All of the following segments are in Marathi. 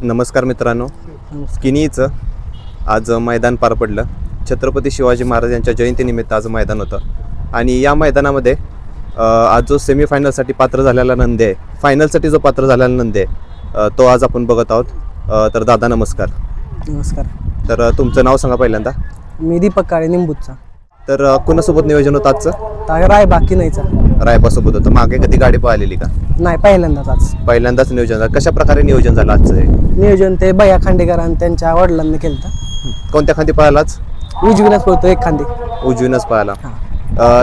नमस्कार मित्रांनो, किनीचं आज मैदान पार पडलं. छत्रपती शिवाजी महाराज यांच्या जयंतीनिमित्त आज मैदान होतं आणि या मैदानामध्ये आज जो सेमीफायनलसाठी पात्र झालेला नंदी आहे, फायनलसाठी जो पात्र झालेला नंदी आहे तो आज आपण बघत आहोत. तर दादा नमस्कार. नमस्कार. तर तुमचं नाव सांगा पहिल्यांदा. मी दीपक काळे निंबूतचा. तर कुणासोबत नियोजन होतं आजचं? राय बाकी नाहीचा. रायबासोबत होतं. मागे कधी गाडी पाहिलेली का? नाही, पहिल्यांदाच आज. पहिल्यांदाच नियोजन झालं. कशा प्रकारे नियोजन झालं आजचं हे? नियोजन ते भैया खांडेकर आणि त्यांच्या वडिलांनी केलं. कोणत्या खांदी पाहिलाच? उजवीनच पळतो, एक खांदी. उजवीनच पाहिला.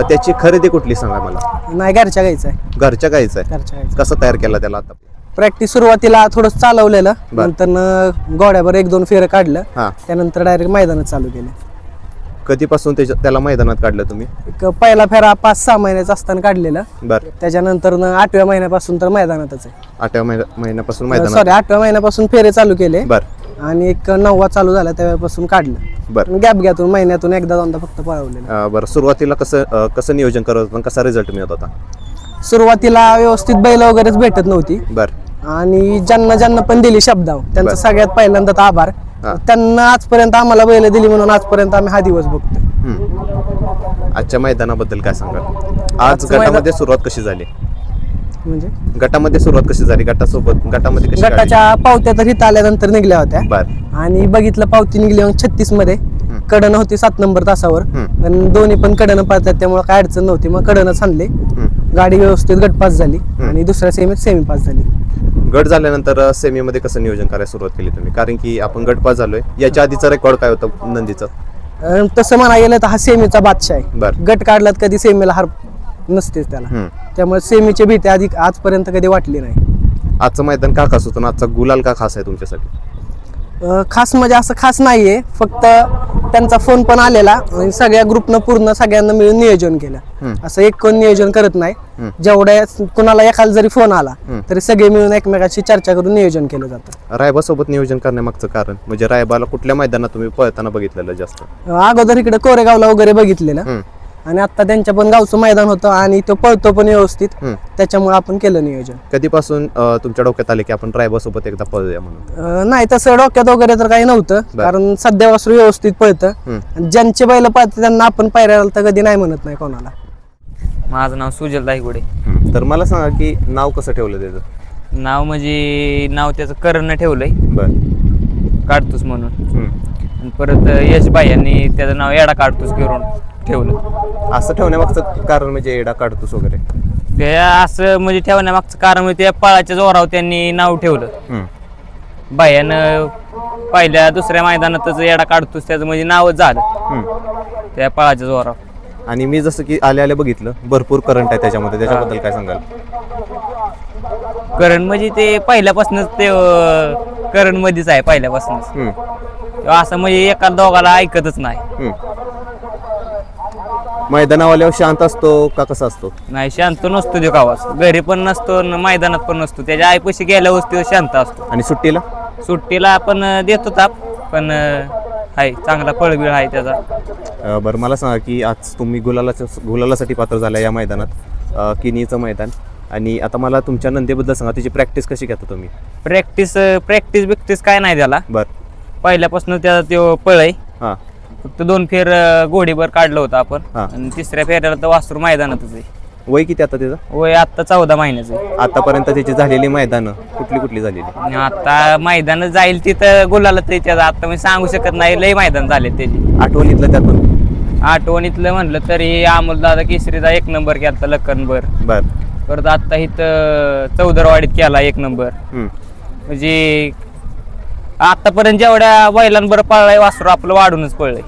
त्याची खरेदी कुठली सांगा मला. नाही, घरच्या गाईचं आहे. घरच्या गाईचं आहे. घरच्या गाईचं. कसं तयार केला त्याला आता? प्रॅक्टिस सुरुवातीला थोडं चालवलेलं, नंतर गोड्यावर 1-2 फेरं काढलं, त्यानंतर डायरेक्ट मैदानात चालू केलं. कधीपासून त्याला मैदानात काढलं तुम्ही? पहिला फेरा 5-6 महिन्याचा असताना काढलेला. बरं. त्याच्यानंतर 8व्या महिन्यापासून तर मैदानातच आहे. 8व्या महिन्यापासून मैदानात? सॉरी, 8व्या महिन्यापासून फेरे चालू केले. बरं. आणि एक 9वा चालू झाला त्यावेळेपासून काढलं. बरं. गॅप घ्यातून महिन्यातून एकदा फक्त पळवलेलं. बरं. सुरुवातीला कसं नियोजन करत होतं, कसा रिझल्ट मिळत होता? सुरुवातीला व्यवस्थित बैल वगैरेच भेटत नव्हती. बरं. आणि ज्यांना पण दिली शब्दाव त्यांचा सगळ्यात पहिल्यांदा आभार. त्यांना आजपर्यंत आम्हाला बैल दिली म्हणून आजपर्यंत आम्ही हा दिवस बघतो. आजच्या मैदानाबद्दल काय सांगाल? आज गटामध्ये सुरुवात कशी झाली? म्हणजे गटामध्ये सुरुवात कशी झाली? गटामध्ये कशी? गटाच्या पावत्या तर इथं आल्यानंतर निघल्या होत्या. बरं. आणि बघितलं पावती निघली 36 मध्ये. कडनं होती 7 नंबर तासावर, पण दोन्ही पण कडनं पाळतात त्यामुळे काय अडचण नव्हती. मग कडनंच आणले. गाडी व्यवस्थित गटपास झाली आणि दुसऱ्या सेमीत सेमी पास झाली. गट झाल्यानंतर सेमीमध्ये कसं नियोजन करायला सुरुवात केली तुम्ही? कारण की आपण गटपास झालोय. याच्या आधीचा रेकॉर्ड काय होतं नंदीचं? तसं म्हणायला गेलं तर हा सेमीचा बादशाह आहे. बरं. गट काढलात कधी सेमीला हार नसतेच त्याला. त्यामुळे सेमीची भीती आधी आजपर्यंत कधी वाटली नाही. आजचं मैदान का खास होतं? आजचा गुलाल का खास आहे तुमच्यासाठी? खास म्हणजे असं खास नाहीये, फक्त त्यांचा फोन पण आलेला आणि सगळ्या ग्रुपनं पूर्ण सगळ्यांना मिळून नियोजन केलं. असं एक कोण नियोजन करत नाही. जेवढ्या कुणाला एखादा जरी फोन आला तरी सगळे मिळून एकमेकाशी चर्चा करून नियोजन केलं जातं. रायबा सोबत नियोजन करण्यामागचं कारण म्हणजे रायबाला कुठल्या मैदानात तुम्ही पळताना बघितलेलं जास्त? अगोदर इकडे कोरेगावला वगैरे बघितलेलं आणि आता त्यांच्या पण गावचं मैदान होतं आणि तो पळतो पण व्यवस्थित, त्याच्यामुळे आपण केलं नियोजन. कधीपासून तुमच्या डोक्यात आले की आपण रायबा सोबत एकदा पळूया म्हणून? नाही, तसं डोक्यात वगैरे तर काही नव्हतं, कारण सध्या वासरू व्यवस्थित पळतं. ज्यांचे बैल पळतात त्यांना आपण पायऱ्याला तर कधी नाही म्हणत नाही कोणाला. माझं नाव सुजल दायगुडे. तर मला सांगा की नाव कसं ठेवलं त्याचं? नाव म्हणजे नाव त्याचं करण ठेवलंय. बरं. काढतोस म्हणून. आणि परत यशबाई यांनी त्याचं नाव एडा काढतोस करून ठेवलं. असं ठेवण्यामागचं कारण म्हणजे एडा काढतोस वगैरे? ते असं म्हणजे ठेवण्यामागचं कारण म्हणजे त्या पळाच्या जोरावर त्यांनी नाव ठेवलं. बायानं पहिल्या दुसऱ्या मैदानातच एडा काढतोस त्याचं म्हणजे नावच झालं त्या पळाच्या जोरावर. आणि मी जसं की आले बघितलं भरपूर करंट आहे त्याच्याबद्दल काय सांगाल? करण म्हणजे ते पहिल्यापासूनच ते करण मध्येच आहे पहिल्यापासूनच. असं म्हणजे एका दोघाला ऐकतच नाही. मैदानावाल्यावर शांत असतो का कसा असतो? नाही, शांत नसतो तो गावास. घरी पण नसतो, मैदानात पण नसतो. त्याच्या आईपाशी गेल्यावर तो शांत असतो. आणि सुट्टीला आपण देतो ताप, पण आहे चांगला पळबिळ आहे त्याचा. बरं. मला सांगा की आज तुम्ही गुलालासाठी पात्र झाला या मैदानात, किनीचं मैदान. आणि आता मला तुमच्या नंदीबद्दल सांगा, त्याची प्रॅक्टिस कशी घेता तुम्ही? प्रॅक्टिस काय नाही त्याला. बरं. पहिल्यापासून त्याचा तो पळ आहे. फक्त 2 फेर घोडीवर काढलं होतं आपण. आणि तिसऱ्या फेऱ्याला तर वासरू मैदानातच आहे. वय किती आता त्याचं? वय आता 14 महिन्याचं आहे. आतापर्यंत त्याची झालेली मैदानं कुठली झालेली? आणि आता मैदान जाईल तिथं गुलाला त्याचं आता मी सांगू शकत नाही. लय मैदान झाले त्याची. आठवणीतलं त्यातून? आठवणीतलं म्हणलं तरी अमोल दादा केसरीचा 1 नंबर केला लक्कनभर. बर. परत आता इथं चौदरवाडीत केला 1 नंबर. म्हणजे आतापर्यंत जेवढ्या बैलांबर पळलाय वासरू आपलं वाढूनच पळलंय.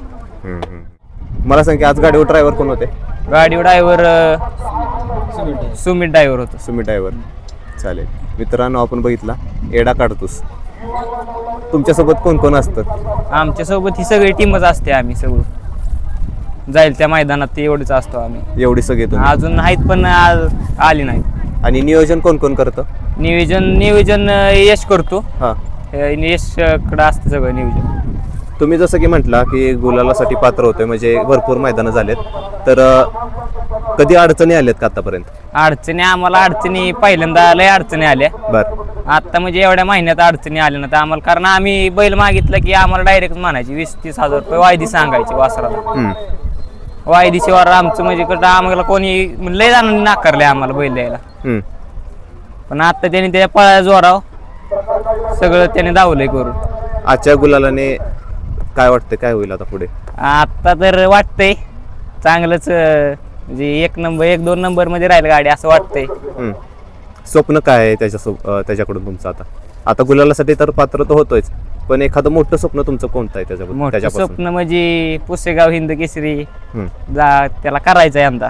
मला सांग की आज गाडीवर ड्रायव्हर कोण होते? गाडीवर ड्रायव्हर सुमित ड्रायव्हर होतो. सुमित ड्रायव्हर. चालेल. मित्रांनो, आपण बघितला एडा काढतोस. तुमच्यासोबत कोण कोण असतं? आमच्यासोबत ही सगळी टीमच असते. आम्ही सगळं जाईल त्या मैदानात ते एवढीच असतो आम्ही. एवढी सगळे अजून आहेत पण आली नाहीत. आणि नियोजन कोण कोण करतं? नियोजन यश करतो. यशकडं असतं सगळं नियोजन. तुम्ही जसं की म्हटला की गुलालासाठी पात्र होतोय म्हणजे भरपूर मैदानं झालेत, तर कधी अडचणी आल्यात का आतापर्यंत? अडचणी पहिल्यांदा लय अडचणी आल्या. बर आता म्हणजे एवढ्या महिन्यात अडचणी आल्या ना तर आम्हाला, कारण आम्ही बैल मागितलं की आम्हाला डायरेक्ट म्हणायची 20-30 हजार रुपये वायदी सांगायची वासराला. वायदी शिवाय आमचं म्हणजे कडं आम्हाला कोणी लय जणांनी नाकारले आम्हाला बैल द्यायला. पण आता त्यांनी त्या पळाया जोराव सगळं त्याने दावलंय करून. आजच्या गुलालाने काय वाटतं काय होईल आता पुढे? आता तर वाटतंय चांगलंच, म्हणजे 1-2 नंबर मध्ये राहील गाडी असं वाटतंय. स्वप्न काय आहे त्याच्याकडून तुमचं? आता गुलालासाठी तर पात्र तर होतोयच, पण एखादं मोठं स्वप्न तुमचं कोणतं आहे मोठं त्याच्यापासून? स्वप्न म्हणजे पुसेगाव हिंद केसरी त्याला करायचंय आमचा,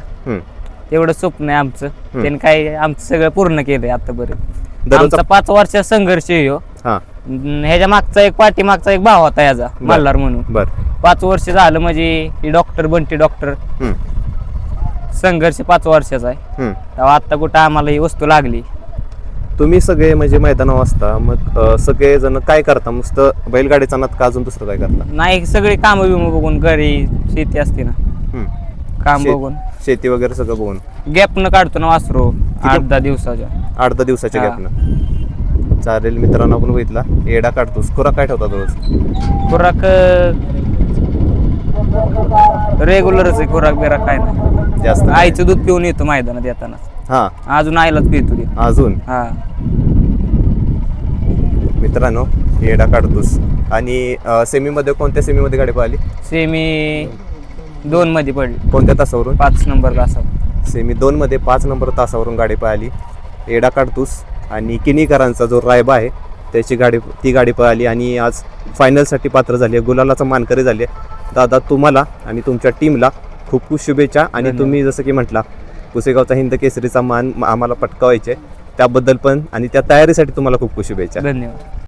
तेवढं स्वप्न आहे आमचं. त्याने काय आमचं सगळं पूर्ण केलंय आतापर्यंत. आमचा 5 वर्षाचा संघर्ष आहे ह्यो. ह्याच्या मागचा पाठीमागचा एक भाव होता याचा, मल्हार म्हणून. 5 वर्ष झालं म्हणजे डॉक्टर बंटी डॉक्टर संघर्ष 5 वर्षाचा आहे. तेव्हा आता कुठं आम्हाला ही वस्तू लागली. तुम्ही सगळे म्हणजे मैदानावर असता, मग सगळे जण काय करता? नुसतं बैलगाडीचा नाद का अजून दुसरं काय करता? नाही, सगळे काम बिम बघून, घरी शेती असते ना, काम बघून शेती वगैरे सगळं बघून गॅप न काढतो ना वासरू 8-10 दिवसाच्या. 8-10 दिवसाच्या गॅपनं. चालेल मित्रांनो, आपण बघितला एडा काढतोस. खुराक काय ठेवता रोज? खुराक रेग्युलरच आहे, खुराक बिराक काय नाही जास्त. आईचं दूध पिऊन येतो मैदानात येताना. अजून आईलाच पितो ते अजून. मित्रांनो, एडा काढतोस. आणि सेमीमध्ये कोणत्या सेमीमध्ये गाडी पाहिली? सेमी 2 मध्ये पडली. कोणत्या तासावरून? 5 नंबर तासावर. सेमी 2 मध्ये 5 नंबर तासावरून गाडी पाहिली. एडा काढतोस आणि किनीकरांचा जो रायबा आहे ती गाडी पळाली आणि आज फायनलसाठी पात्र झाली आहे, गुलालाचा मानकरी झाली आहे. दादा, तुम्हाला आणि तुमच्या टीमला खूप खूप शुभेच्छा. आणि तुम्ही जसं की म्हटला पुसेगावचा हिंद केसरीचा मान आम्हाला पटकावायचे, त्याबद्दल पण आणि त्या तयारीसाठी तुम्हाला खूप खूप शुभेच्छा. धन्यवाद.